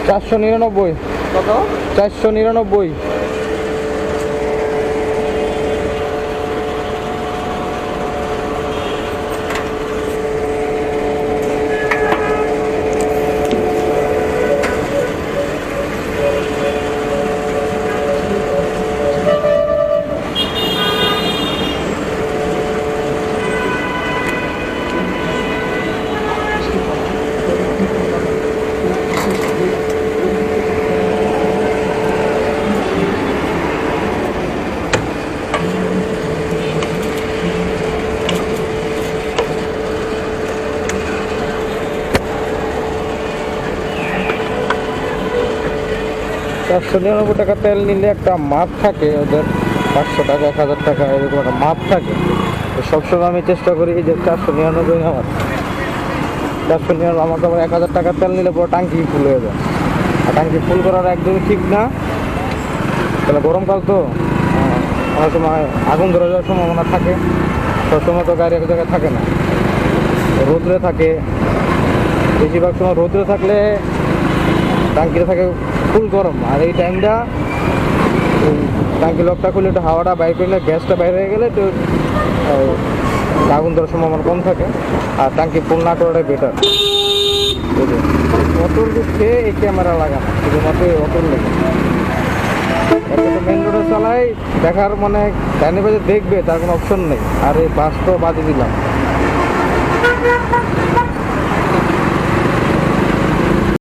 499 কত? 499। টাকা তেল নিলে একটা মাপ থাকে ওদের, 500 টাকা 1000 টাকা এরকম একটা মাপ থাকে। তো সবসময় আমি চেষ্টা করি যে 499 নেওয়ার। 499 আমার তো আবার 1000 টাকা তেল নিলে পুরো টাঙ্কি ফুল হয়ে যায়, আর টাঙ্কি ফুল করার একদমই ঠিক না। তাহলে গরমকাল তো অনেক সময় আগুন ধরে যাওয়ার সম্ভাবনা থাকে। সবসময় তো গাড়ি এক জায়গায় থাকে না, রোদ্রে থাকে। বেশিরভাগ সময় রোদ্রে থাকলে টাঙ্কিটা থাকে ফুল গরম, আর এই টাইমটা টাঙ্কি লকটা খুলে একটু হাওয়াটা বাইর করলে, গ্যাসটা বাইরে হয়ে গেলে একটু আগুন ধরার সম্ভাবনা কম থাকে। আর টাঙ্কি ফুল না করাটাই বেটার। অটোর দিকে এই ক্যামেরা লাগানো শুধুমাত্র অটোর লেগে। একটা তো মেন রোডে চালাই, দেখার মানে ডাইনে বাজে দেখবে, তার কোনো অপশন নেই। আর এই বাস তো বাদে দিলাম।